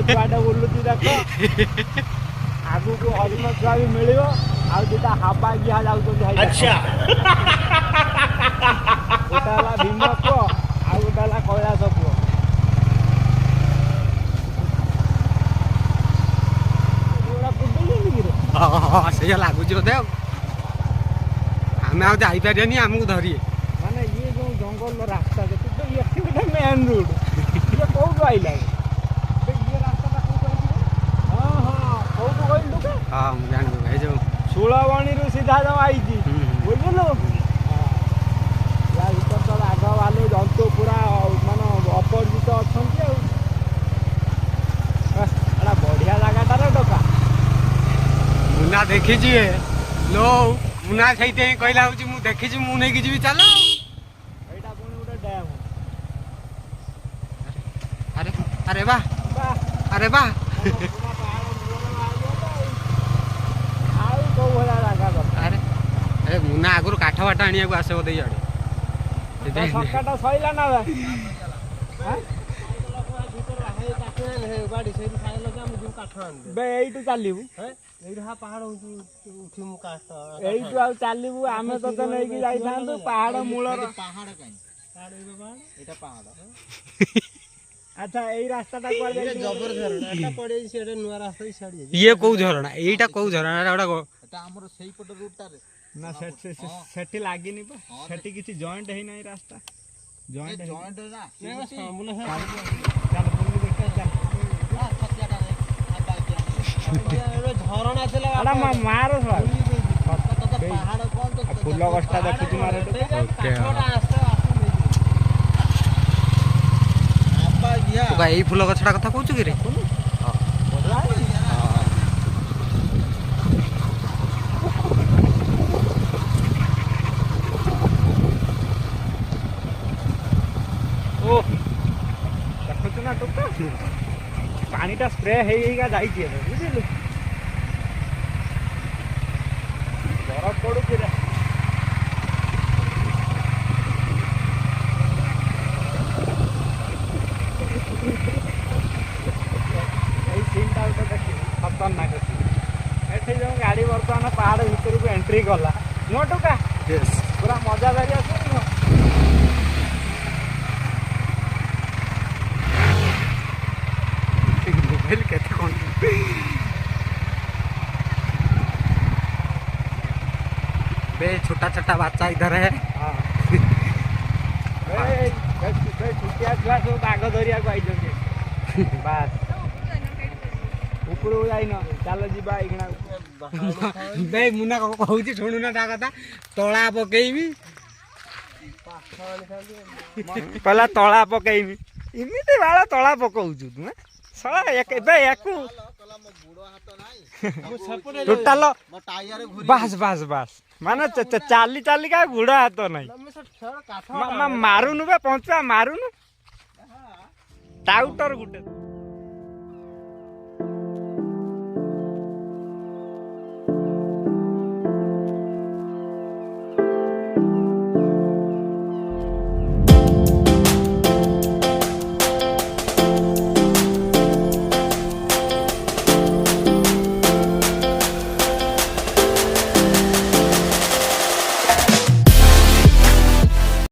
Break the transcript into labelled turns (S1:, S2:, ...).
S1: ଛୁଆଟେ ବୁଲୁଛି ଦେଖ ଆଗକୁ ହରିଣ ଛୁଆ ବି ମିଳିବ ଆଉ ଦିଟା ହାବା ଗିଆ ଯାଉଛନ୍ତି
S2: ଆଚ୍ଛା
S1: ଗୋଟେ ହେଲା ଭୀମ ପୁଅ ଆଉ ଗୋଟେ ହେଲା କୈଳାସ ପୁଅ।
S3: ସେଇଆ ଲାଗୁଛି ବୋଧେ ଆଉ ଆମେ ଆଉ ଯାଇପାରିବାନି ଆମକୁ ଧରିବେ
S1: ମାନେ ଇଏ ଯୋଉ ଜଙ୍ଗଲ ରାସ୍ତା ଦେଖୁଛ ଏଠି ଗୋଟେ ମେନ୍ ରୋଡ ଇଏ କୋଉଠୁ ଆଇଲା ଇଏ ରାସ୍ତାଟା କୋଉଠୁ ଆଇଛି ହଁ ହଁ କୋଉଠୁ କହିଲୁ କି
S3: ହଁ ମୁଁ ଜାଣିବୁ ଏଇ ଯୋଉ
S1: ସୁଳବଣୀରୁ ସିଧା ଯୋଉ ଆଇଛି ବୁଝିଲୁ ୟା ଭିତରେ ତ ବାଘ ଭାଲୁ ଜନ୍ତୁ ପୁରା ମାନେ ଅପରିଚିତ ଅଛନ୍ତି ଆଉ ଏଟା ବଢିଆ ଜାଗାଟାରେ ଟୋକା
S3: ମୁନା ଦେଖିଛି ଲୋ ମୁନା ସେଇଥିପାଇଁ କହିଲା ହଉଛି ମୁଁ ଦେଖିଛି ମୁଁ ନେଇକି ଯିବି ଚାଲ
S1: ଏଇଟା ପୁଣି ଗୋଟେ ଡ୍ୟାମ୍
S3: ଆରେ ଆରେ ବା ଆରେ ବା
S1: ଆଉ କୋଉ ଭଳିଆ ଜାଗା ଦରକାର
S3: ଆରେ ଏ ମୁନା ଆଗରୁ କାଠ ବାଟ ଆଣିବାକୁ ଆସେ ବୋଧେ ଇଆଡେ
S1: ସକାଟା ସଇଲା ନା ଏଇଠୁ ଚାଲିବୁ ଏଇଠୁ ଆଉ ଚାଲିବୁ ଆମେ ତତେ ନେଇକି ଯାଇଥାନ୍ତୁ ପାହାଡ ମୂଳର ଆଚ୍ଛା ଏଇ ରାସ୍ତାଟା କୁଆଡେ
S3: ଇଏ କୋଉ ଝରଣା ଏଇଟା କୋଉ ଝରଣା ଗୋଟେ
S2: ଆମର ସେଇପଟ ରୁଟଟାରେ
S1: ନା ସେଠି ଲାଗିନି ପା ସେଠି କିଛି ଜଏଣ୍ଟ ହେଇନାହିଁ ରାସ୍ତା ଜଏଣ୍ଟ
S2: ଝରଣା ଥିଲା
S1: ମାର ଫୁଲ ଗଛଟା ଦେଖୁଛୁ ମାର
S3: ଏଇ ଫୁଲ ଗଛଟା କଥା କହୁଛୁ କି ରେ
S1: ଦେଖୁଛୁ ନା ଟୋକା ପାଣିଟା ସ୍ପ୍ରେ ହେଇକା ଯାଇଛି ଏବେ ବୁଝିଲୁ ବରଫ ପଡୁଛି ରେ ଏଇ ସିନ୍ଟା ଗୋଟେ ଦେଖିବୁ ଖତରନାକ ଏଠି ଯୋଉ ଗାଡି ବର୍ତ୍ତମାନ ପାହାଡ ଭିତରକୁ ଏଣ୍ଟ୍ରି କଲା ନୁହଁ ଟୋକା ପୁରା ମଜା ଦାରି ଆସୁନି ନୁହଁ
S3: କେତେ କଣ बे छोटा छोटा बच्चा इधर है
S1: ଛୁଟିଆ ଛୁଆ ସବୁ ବାଘ ଧରିବାକୁ ଆଇଛନ୍ତି ବାସ୍ ଉପରକୁ ଯାଇନ ଚାଲ ଯିବା ଏଇଖିଣା
S3: ବେ ମୁନା କହୁଛି ଶୁଣୁନା ତା କଥା ତଳା ପକେଇବି
S1: କହିଲା ତଳା ପକେଇବି ଏମିତି ବାଳ ତଳା ପକଉଛୁ ତୁ ଶଳା ଏବେ ୟାକୁ ଟୋଟାଲ ବାସ୍ ବାସ୍ ବାସ୍ ମାନେ ଚାଲି ଚାଲିକା ବୁଢ ହାତ ନାହିଁ ମାରୁନୁ ବେ ପଞ୍ଚୁଆ ମାରୁନୁ ଟାଉଟର ଗୋଟେ